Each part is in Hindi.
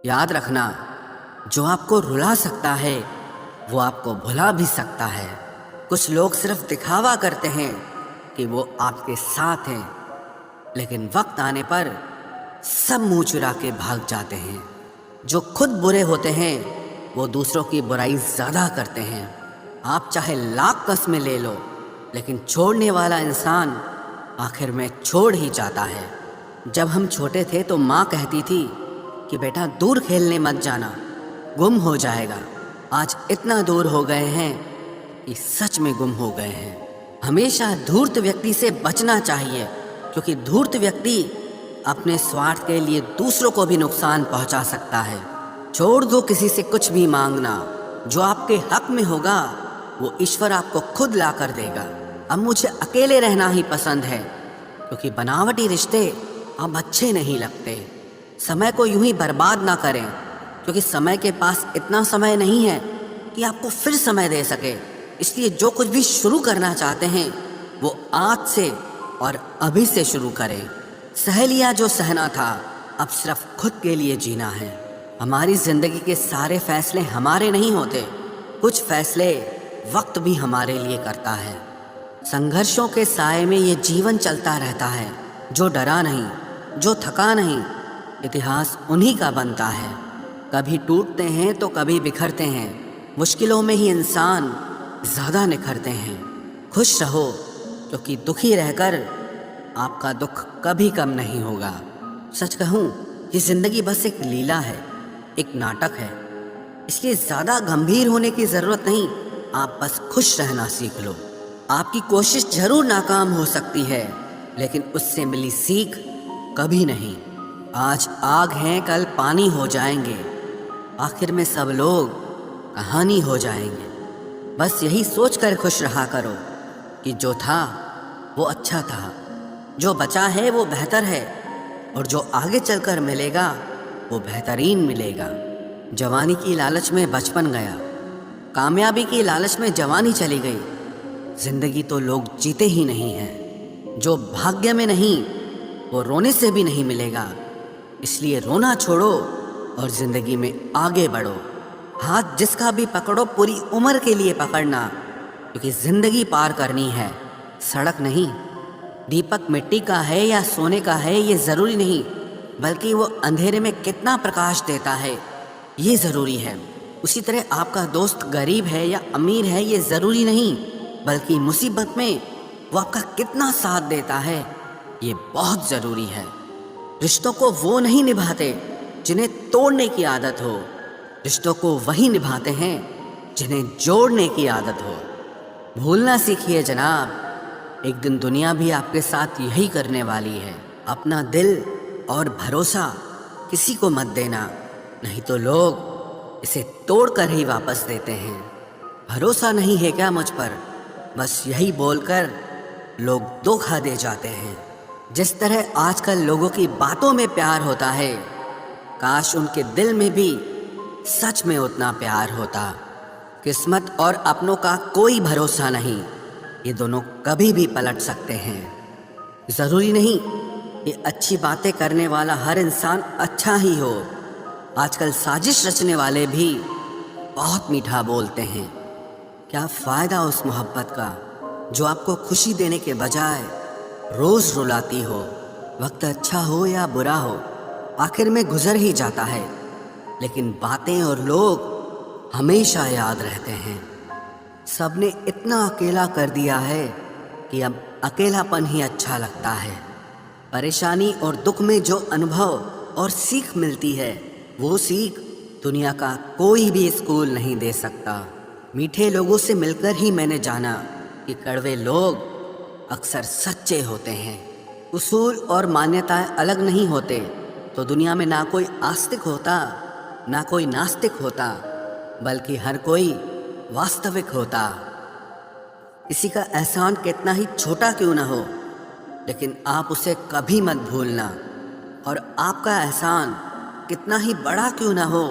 याद रखना, जो आपको रुला सकता है वो आपको भुला भी सकता है। कुछ लोग सिर्फ दिखावा करते हैं कि वो आपके साथ हैं, लेकिन वक्त आने पर सब मुंह चुरा के भाग जाते हैं। जो खुद बुरे होते हैं वो दूसरों की बुराई ज़्यादा करते हैं। आप चाहे लाख कस्में ले लो, लेकिन छोड़ने वाला इंसान आखिर में छोड़ ही जाता है। जब हम छोटे थे तो माँ कहती थी कि बेटा दूर खेलने मत जाना, गुम हो जाएगा। आज इतना दूर हो गए हैं कि सच में गुम हो गए हैं। हमेशा धूर्त व्यक्ति से बचना चाहिए, क्योंकि धूर्त व्यक्ति अपने स्वार्थ के लिए दूसरों को भी नुकसान पहुंचा सकता है। छोड़ दो किसी से कुछ भी मांगना, जो आपके हक में होगा वो ईश्वर आपको खुद ला कर देगा। अब मुझे अकेले रहना ही पसंद है, क्योंकि बनावटी रिश्ते अब अच्छे नहीं लगते। समय को यूं ही बर्बाद ना करें, क्योंकि समय के पास इतना समय नहीं है कि आपको फिर समय दे सके। इसलिए जो कुछ भी शुरू करना चाहते हैं वो आज से और अभी से शुरू करें। सह लिया जो सहना था, अब सिर्फ खुद के लिए जीना है। हमारी ज़िंदगी के सारे फैसले हमारे नहीं होते, कुछ फैसले वक्त भी हमारे लिए करता है। संघर्षों के साए में ये जीवन चलता रहता है। जो डरा नहीं, जो थका नहीं, इतिहास उन्हीं का बनता है। कभी टूटते हैं तो कभी बिखरते हैं, मुश्किलों में ही इंसान ज़्यादा निखरते हैं। खुश रहो, क्योंकि दुखी रहकर आपका दुख कभी कम नहीं होगा। सच कहूँ, ये ज़िंदगी बस एक लीला है, एक नाटक है। इसलिए ज़्यादा गंभीर होने की ज़रूरत नहीं, आप बस खुश रहना सीख लो। आपकी कोशिश जरूर नाकाम हो सकती है, लेकिन उससे मिली सीख कभी नहीं। आज आग हैं, कल पानी हो जाएंगे, आखिर में सब लोग कहानी हो जाएंगे। बस यही सोचकर खुश रहा करो कि जो था वो अच्छा था, जो बचा है वो बेहतर है, और जो आगे चलकर मिलेगा वो बेहतरीन मिलेगा। जवानी की लालच में बचपन गया, कामयाबी की लालच में जवानी चली गई। जिंदगी तो लोग जीते ही नहीं हैं। जो भाग्य में नहीं वो रोने से भी नहीं मिलेगा। इसलिए रोना छोड़ो और जिंदगी में आगे बढ़ो। हाथ जिसका भी पकड़ो पूरी उम्र के लिए पकड़ना, क्योंकि जिंदगी पार करनी है, सड़क नहीं। दीपक मिट्टी का है या सोने का है ये ज़रूरी नहीं, बल्कि वो अंधेरे में कितना प्रकाश देता है ये ज़रूरी है। उसी तरह आपका दोस्त गरीब है या अमीर है ये ज़रूरी नहीं, बल्कि मुसीबत में वो आपका कितना साथ देता है ये बहुत ज़रूरी है। रिश्तों को वो नहीं निभाते जिन्हें तोड़ने की आदत हो, रिश्तों को वही निभाते हैं जिन्हें जोड़ने की आदत हो। भूलना सीखिए जनाब, एक दिन दुनिया भी आपके साथ यही करने वाली है। अपना दिल और भरोसा किसी को मत देना, नहीं तो लोग इसे तोड़कर ही वापस देते हैं। भरोसा नहीं है क्या मुझ पर, बस यही बोलकर लोग धोखा दे जाते हैं। जिस तरह आजकल लोगों की बातों में प्यार होता है, काश उनके दिल में भी सच में उतना प्यार होता। किस्मत और अपनों का कोई भरोसा नहीं, ये दोनों कभी भी पलट सकते हैं। ज़रूरी नहीं ये अच्छी बातें करने वाला हर इंसान अच्छा ही हो। आजकल साजिश रचने वाले भी बहुत मीठा बोलते हैं। क्या फ़ायदा उस मोहब्बत का जो आपको खुशी देने के बजाय रोज़ रुलाती हो। वक्त अच्छा हो या बुरा हो, आखिर में गुजर ही जाता है, लेकिन बातें और लोग हमेशा याद रहते हैं। सबने इतना अकेला कर दिया है कि अब अकेलापन ही अच्छा लगता है। परेशानी और दुख में जो अनुभव और सीख मिलती है, वो सीख दुनिया का कोई भी स्कूल नहीं दे सकता। मीठे लोगों से मिलकर ही मैंने जाना कि कड़वे लोग अक्सर सच्चे होते हैं। उसूल और मान्यताएं अलग नहीं होते तो दुनिया में ना कोई आस्तिक होता ना कोई नास्तिक होता, बल्कि हर कोई वास्तविक होता। किसी का एहसान कितना ही छोटा क्यों ना हो, लेकिन आप उसे कभी मत भूलना। और आपका एहसान कितना ही बड़ा क्यों ना हो,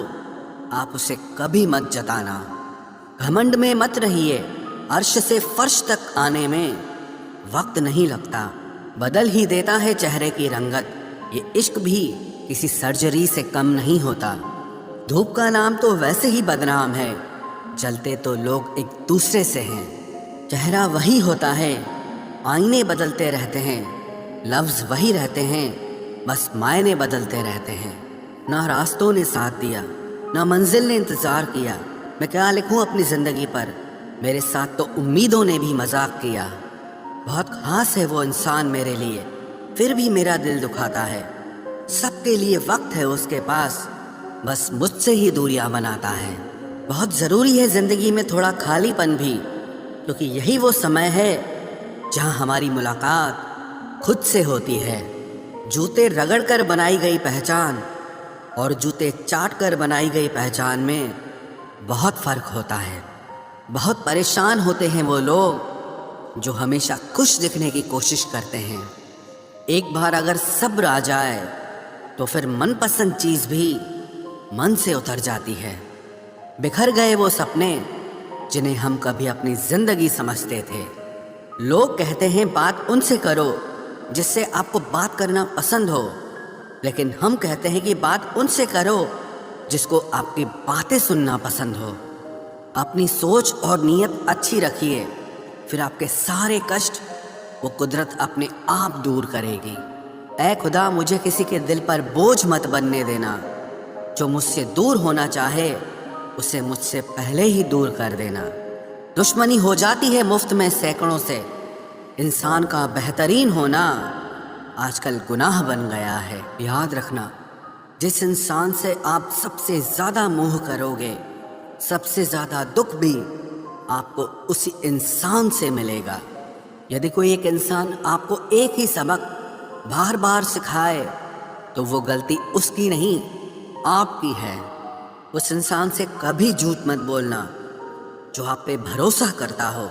आप उसे कभी मत जताना। घमंड में मत रहिए, अर्श से फर्श तक आने में वक्त नहीं लगता, बदल ही देता है चेहरे की रंगत। ये इश्क भी किसी सर्जरी से कम नहीं होता। धूप का नाम तो वैसे ही बदनाम है, जलते तो लोग एक दूसरे से हैं। चेहरा वही होता है, आईने बदलते रहते हैं, लफ्ज़ वही रहते हैं, बस मायने बदलते रहते हैं। ना रास्तों ने साथ दिया, ना मंजिल ने इंतज़ार किया। मैं क्या लिखूं अपनी ज़िंदगी पर, मेरे साथ तो उम्मीदों ने भी मजाक किया। बहुत ख़ास है वो इंसान मेरे लिए, फिर भी मेरा दिल दुखाता है। सबके लिए वक्त है उसके पास, बस मुझसे ही दूरियां बनाता है। बहुत ज़रूरी है ज़िंदगी में थोड़ा खालीपन भी, क्योंकि यही वो समय है जहां हमारी मुलाकात खुद से होती है। जूते रगड़ कर बनाई गई पहचान और जूते चाट कर बनाई गई पहचान में बहुत फ़र्क होता है। बहुत परेशान होते हैं वो लोग जो हमेशा खुश दिखने की कोशिश करते हैं। एक बार अगर सब्र आ जाए तो फिर मनपसंद चीज़ भी मन से उतर जाती है। बिखर गए वो सपने जिन्हें हम कभी अपनी ज़िंदगी समझते थे। लोग कहते हैं बात उनसे करो जिससे आपको बात करना पसंद हो, लेकिन हम कहते हैं कि बात उनसे करो जिसको आपकी बातें सुनना पसंद हो। अपनी सोच और नीयत अच्छी रखिए, फिर आपके सारे कष्ट वो कुदरत अपने आप दूर करेगी। ऐ खुदा, मुझे किसी के दिल पर बोझ मत बनने देना। जो मुझसे दूर होना चाहे उसे मुझसे पहले ही दूर कर देना। दुश्मनी हो जाती है मुफ्त में सैकड़ों से, इंसान का बेहतरीन होना आजकल गुनाह बन गया है। याद रखना, जिस इंसान से आप सबसे ज़्यादा मोह करोगे, सबसे ज़्यादा दुख भी आपको उसी इंसान से मिलेगा। यदि कोई एक इंसान आपको एक ही सबक बार बार सिखाए तो वो गलती उसकी नहीं आपकी है। उस इंसान से कभी झूठ मत बोलना जो आप पे भरोसा करता हो,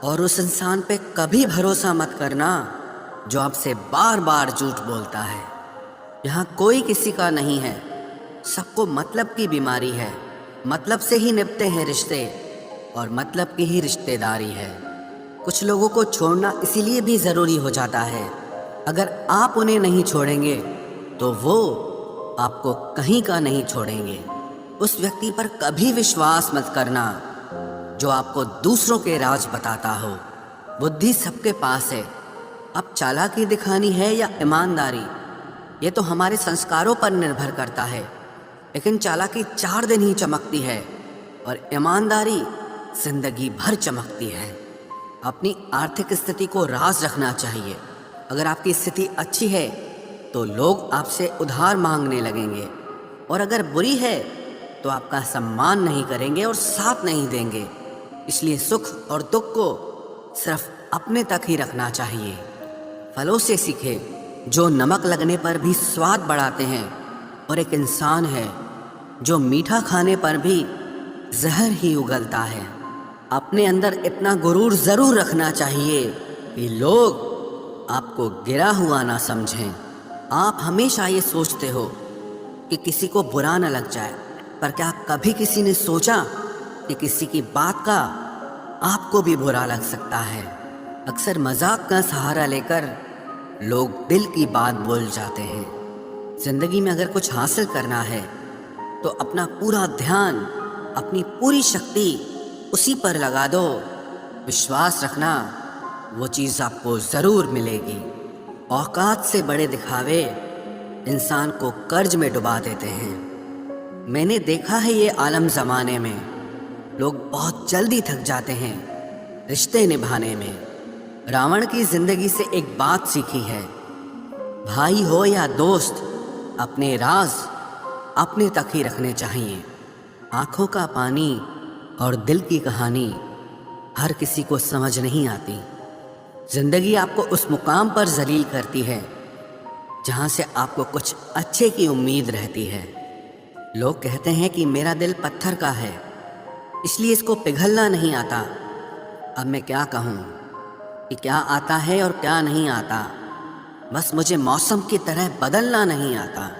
और उस इंसान पे कभी भरोसा मत करना जो आपसे बार बार झूठ बोलता है। यहाँ कोई किसी का नहीं है, सबको मतलब की बीमारी है। मतलब से ही निभते हैं रिश्ते और मतलब की ही रिश्तेदारी है। कुछ लोगों को छोड़ना इसीलिए भी ज़रूरी हो जाता है, अगर आप उन्हें नहीं छोड़ेंगे तो वो आपको कहीं का नहीं छोड़ेंगे। उस व्यक्ति पर कभी विश्वास मत करना जो आपको दूसरों के राज बताता हो। बुद्धि सबके पास है, अब चालाकी दिखानी है या ईमानदारी, ये तो हमारे संस्कारों पर निर्भर करता है। लेकिन चालाकी 4 दिन ही चमकती है और ईमानदारी जिंदगी भर चमकती है। अपनी आर्थिक स्थिति को राज रखना चाहिए। अगर आपकी स्थिति अच्छी है तो लोग आपसे उधार मांगने लगेंगे, और अगर बुरी है तो आपका सम्मान नहीं करेंगे और साथ नहीं देंगे। इसलिए सुख और दुख को सिर्फ अपने तक ही रखना चाहिए। फलों से सीखे जो नमक लगने पर भी स्वाद बढ़ाते हैं, और एक इंसान है जो मीठा खाने पर भी जहर ही उगलता है। अपने अंदर इतना गुरूर ज़रूर रखना चाहिए कि लोग आपको गिरा हुआ ना समझें। आप हमेशा ये सोचते हो कि किसी को बुरा न लग जाए, पर क्या कभी किसी ने सोचा कि किसी की बात का आपको भी बुरा लग सकता है? अक्सर मजाक का सहारा लेकर लोग दिल की बात बोल जाते हैं। जिंदगी में अगर कुछ हासिल करना है तो अपना पूरा ध्यान, अपनी पूरी शक्ति उसी पर लगा दो। विश्वास रखना, वो चीज़ आपको ज़रूर मिलेगी। औकात से बड़े दिखावे इंसान को कर्ज में डुबा देते हैं। मैंने देखा है ये आलम ज़माने में लोग बहुत जल्दी थक जाते हैं रिश्ते निभाने में। रावण की ज़िंदगी से एक बात सीखी है, भाई हो या दोस्त, अपने राज अपने तक ही रखने चाहिए। आँखों का पानी और दिल की कहानी हर किसी को समझ नहीं आती। जिंदगी आपको उस मुकाम पर जलील करती है जहाँ से आपको कुछ अच्छे की उम्मीद रहती है। लोग कहते हैं कि मेरा दिल पत्थर का है, इसलिए इसको पिघलना नहीं आता। अब मैं क्या कहूँ कि क्या आता है और क्या नहीं आता। बस मुझे मौसम की तरह बदलना नहीं आता।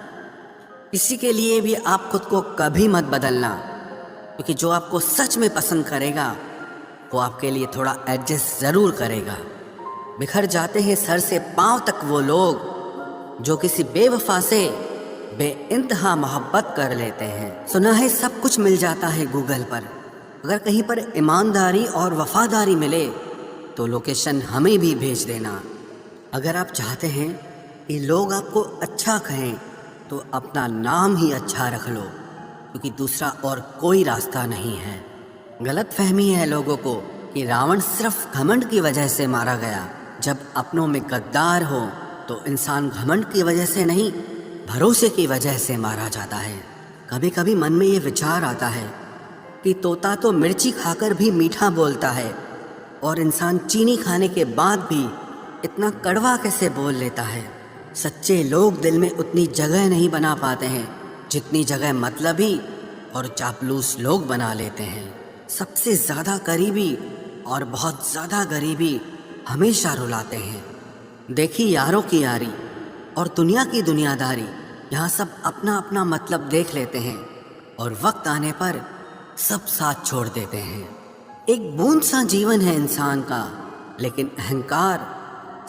किसी के लिए भी आप खुद को कभी मत बदलना, क्योंकि जो आपको सच में पसंद करेगा वो आपके लिए थोड़ा एडजस्ट ज़रूर करेगा। बिखर जाते हैं सर से पांव तक वो लोग जो किसी बेवफा से बेइंतहा मोहब्बत कर लेते हैं। सुना है सब कुछ मिल जाता है गूगल पर, अगर कहीं पर ईमानदारी और वफादारी मिले तो लोकेशन हमें भी भेज देना। अगर आप चाहते हैं कि लोग आपको अच्छा कहें तो अपना नाम ही अच्छा रख लो, क्योंकि दूसरा और कोई रास्ता नहीं है। गलत फहमी है लोगों को कि रावण सिर्फ घमंड की वजह से मारा गया। जब अपनों में गद्दार हो तो इंसान घमंड की वजह से नहीं, भरोसे की वजह से मारा जाता है। कभी कभी मन में ये विचार आता है कि तोता तो मिर्ची खाकर भी मीठा बोलता है, और इंसान चीनी खाने के बाद भी इतना कड़वा कैसे बोल लेता है। सच्चे लोग दिल में उतनी जगह नहीं बना पाते हैं जितनी जगह मतलबी और चापलूस लोग बना लेते हैं। सबसे ज़्यादा करीबी और बहुत ज़्यादा गरीबी हमेशा रुलाते हैं। देखी यारों की यारी और दुनिया की दुनियादारी, यहाँ सब अपना अपना मतलब देख लेते हैं और वक्त आने पर सब साथ छोड़ देते हैं। एक बूंद सा जीवन है इंसान का, लेकिन अहंकार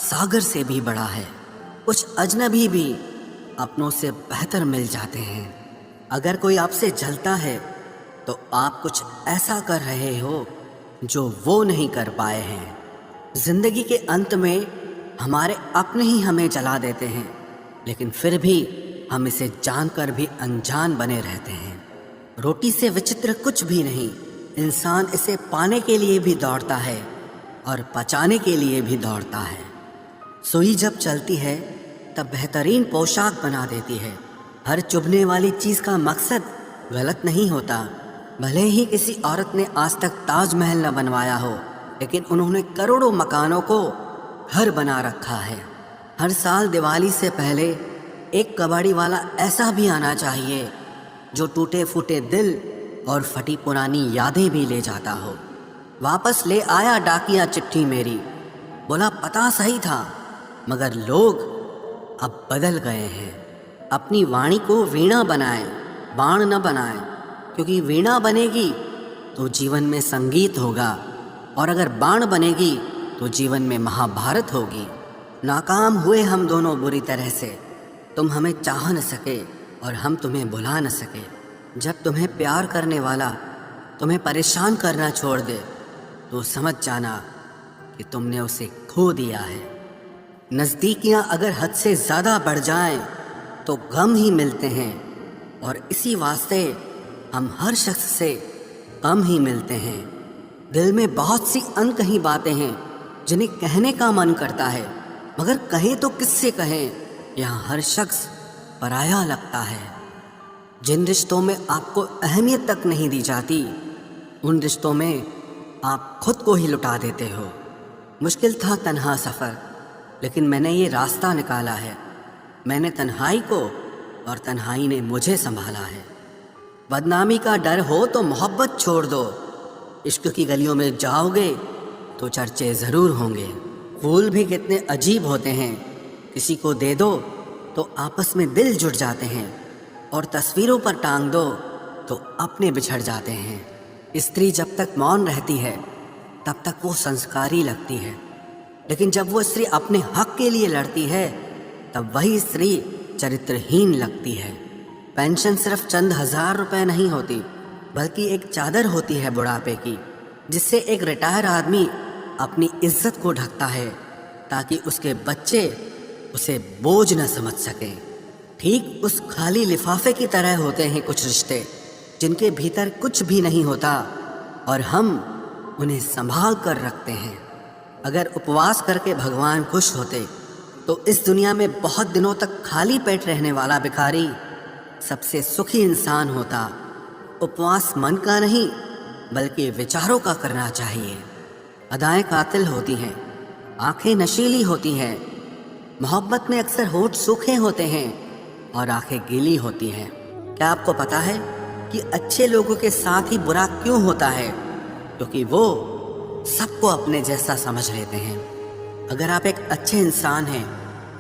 सागर से भी बड़ा है। कुछ अजनबी भी अपनों से बेहतर मिल जाते हैं। अगर कोई आपसे जलता है तो आप कुछ ऐसा कर रहे हो जो वो नहीं कर पाए हैं। जिंदगी के अंत में हमारे अपने ही हमें जला देते हैं, लेकिन फिर भी हम इसे जानकर भी अनजान बने रहते हैं। रोटी से विचित्र कुछ भी नहीं, इंसान इसे पाने के लिए भी दौड़ता है और पचाने के लिए भी दौड़ता है। सुई जब चलती है तब बेहतरीन पोशाक बना देती है। हर चुभने वाली चीज़ का मकसद गलत नहीं होता। भले ही किसी औरत ने आज तक ताजमहल न बनवाया हो, लेकिन उन्होंने करोड़ों मकानों को घर बना रखा है। हर साल दिवाली से पहले एक कबाड़ी वाला ऐसा भी आना चाहिए जो टूटे फूटे दिल और फटी पुरानी यादें भी ले जाता हो। वापस ले आया डाकिया चिट्ठी मेरी, बोला पता सही था मगर लोग अब बदल गए हैं। अपनी वाणी को वीणा बनाएं, बाण न बनाएं, क्योंकि वीणा बनेगी तो जीवन में संगीत होगा, और अगर बाण बनेगी तो जीवन में महाभारत होगी। नाकाम हुए हम दोनों बुरी तरह से, तुम हमें चाह न सके और हम तुम्हें भुला न सके। जब तुम्हें प्यार करने वाला तुम्हें परेशान करना छोड़ दे तो समझ जाना कि तुमने उसे खो दिया है। नज़दीकियाँ अगर हद से ज़्यादा बढ़ जाएं तो गम ही मिलते हैं, और इसी वास्ते हम हर शख्स से कम ही मिलते हैं। दिल में बहुत सी अनकही बातें हैं जिन्हें कहने का मन करता है, मगर कहें तो किससे कहें, यहाँ हर शख्स पराया लगता है। जिन रिश्तों में आपको अहमियत तक नहीं दी जाती, उन रिश्तों में आप खुद को ही लुटा देते हो। मुश्किल था तन्हा सफ़र, लेकिन मैंने ये रास्ता निकाला है। मैंने तन्हाई को और तन्हाई ने मुझे संभाला है। बदनामी का डर हो तो मोहब्बत छोड़ दो, इश्क की गलियों में जाओगे तो चर्चे ज़रूर होंगे। फूल भी कितने अजीब होते हैं, किसी को दे दो तो आपस में दिल जुड़ जाते हैं, और तस्वीरों पर टांग दो तो अपने बिछड़ जाते हैं। स्त्री जब तक मौन रहती है तब तक वो संस्कारी लगती है, लेकिन जब वो स्त्री अपने हक के लिए लड़ती है तब वही स्त्री चरित्रहीन लगती है। पेंशन सिर्फ चंद हजार रुपए नहीं होती, बल्कि एक चादर होती है बुढ़ापे की, जिससे एक रिटायर आदमी अपनी इज्जत को ढकता है ताकि उसके बच्चे उसे बोझ न समझ सकें। ठीक उस खाली लिफाफे की तरह होते हैं कुछ रिश्ते जिनके भीतर कुछ भी नहीं होता और हम उन्हें संभाल कर रखते हैं। अगर उपवास करके भगवान खुश होते तो इस दुनिया में बहुत दिनों तक खाली पेट रहने वाला भिखारी सबसे सुखी इंसान होता। उपवास मन का नहीं बल्कि विचारों का करना चाहिए। अदाएं कातिल होती हैं, आंखें नशीली होती हैं। मोहब्बत में अक्सर होठ सूखे होते हैं और आंखें गीली होती हैं। क्या आपको पता है कि अच्छे लोगों के साथ ही बुरा क्यों होता है? क्योंकि वो सबको अपने जैसा समझ लेते हैं। अगर आप एक अच्छे इंसान हैं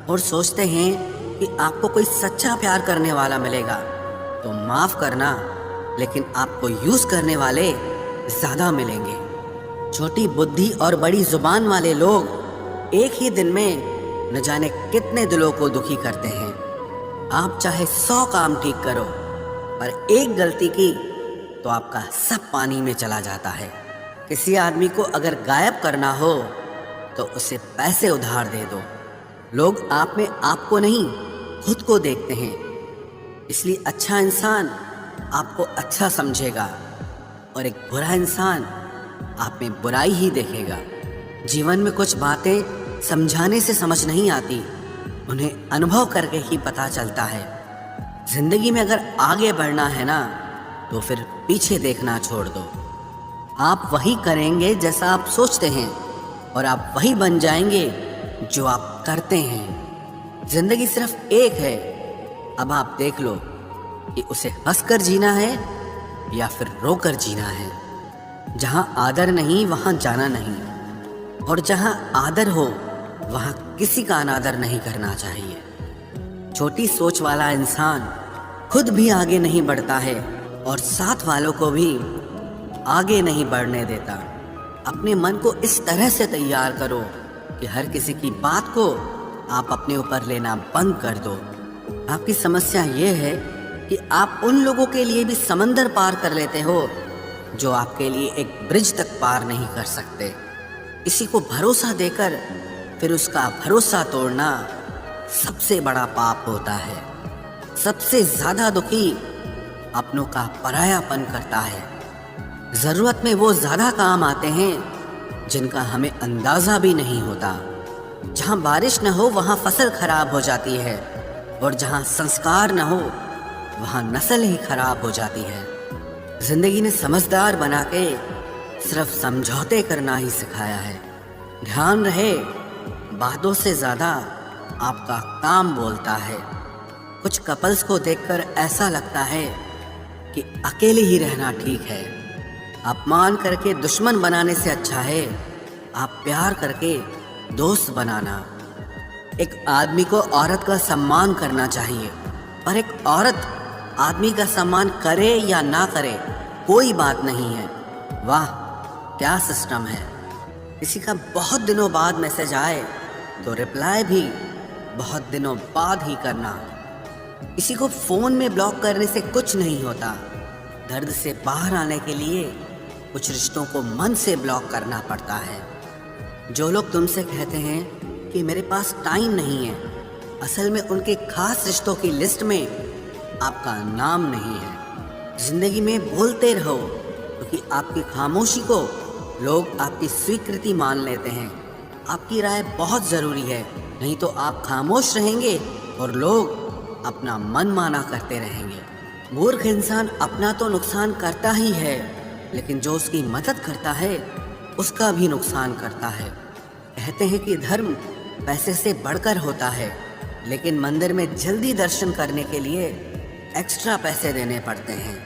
और सोचते हैं कि आपको कोई सच्चा प्यार करने वाला मिलेगा तो माफ़ करना, लेकिन आपको यूज़ करने वाले ज़्यादा मिलेंगे। छोटी बुद्धि और बड़ी ज़ुबान वाले लोग एक ही दिन में न जाने कितने दिलों को दुखी करते हैं। आप चाहे 100 काम ठीक करो, पर एक गलती की तो आपका सब पानी में चला जाता है। किसी आदमी को अगर गायब करना हो तो उसे पैसे उधार दे दो। लोग आप में आपको नहीं, खुद को देखते हैं, इसलिए अच्छा इंसान आपको अच्छा समझेगा और एक बुरा इंसान आप में बुराई ही देखेगा। जीवन में कुछ बातें समझाने से समझ नहीं आती, उन्हें अनुभव करके ही पता चलता है। जिंदगी में अगर आगे बढ़ना है ना, तो फिर पीछे देखना छोड़ दो। आप वही करेंगे जैसा आप सोचते हैं और आप वही बन जाएंगे जो आप करते हैं। जिंदगी सिर्फ एक है, अब आप देख लो कि उसे हंसकर जीना है या फिर रोकर जीना है। जहां आदर नहीं वहां जाना नहीं, और जहां आदर हो वहां किसी का अनादर नहीं करना चाहिए। छोटी सोच वाला इंसान खुद भी आगे नहीं बढ़ता है और साथ वालों को भी आगे नहीं बढ़ने देता। अपने मन को इस तरह से तैयार करो कि हर किसी की बात को आप अपने ऊपर लेना बंद कर दो। आपकी समस्या ये है कि आप उन लोगों के लिए भी समंदर पार कर लेते हो जो आपके लिए एक ब्रिज तक पार नहीं कर सकते। किसी को भरोसा देकर फिर उसका भरोसा तोड़ना सबसे बड़ा पाप होता है। सबसे ज्यादा दुखी अपनों का परायापन करता है। जरूरत में वो ज्यादा काम आते हैं जिनका हमें अंदाजा भी नहीं होता। जहां बारिश न हो वहां फसल खराब हो जाती है, और जहां संस्कार न हो वहां नस्ल ही खराब हो जाती है। जिंदगी ने समझदार बना के सिर्फ समझौते करना ही सिखाया है। ध्यान रहे, बातों से ज्यादा आपका काम बोलता है। कुछ कपल्स को देखकर ऐसा लगता है कि अकेले ही रहना ठीक है। अपमान करके दुश्मन बनाने से अच्छा है आप प्यार करके दोस्त बनाना। एक आदमी को औरत का सम्मान करना चाहिए, पर एक औरत आदमी का सम्मान करे या ना करे कोई बात नहीं है। वाह क्या सिस्टम है। किसी का बहुत दिनों बाद मैसेज आए तो रिप्लाई भी बहुत दिनों बाद ही करना। किसी को फोन में ब्लॉक करने से कुछ नहीं होता। दर्द से बाहर आने के लिए कुछ रिश्तों को मन से ब्लॉक करना पड़ता है। जो लोग तुमसे कहते हैं कि मेरे पास टाइम नहीं है, असल में उनके खास रिश्तों की लिस्ट में आपका नाम नहीं है। जिंदगी में बोलते रहो, क्योंकि आपकी खामोशी को लोग आपकी स्वीकृति मान लेते हैं। आपकी राय बहुत ज़रूरी है, नहीं तो आप खामोश रहेंगे और लोग अपना मन माना करते रहेंगे। मूर्ख इंसान अपना तो नुकसान करता ही है, लेकिन जो उसकी मदद करता है उसका भी नुकसान करता है। कहते हैं कि धर्म पैसे से बढ़कर होता है, लेकिन मंदिर में जल्दी दर्शन करने के लिए एक्स्ट्रा पैसे देने पड़ते हैं।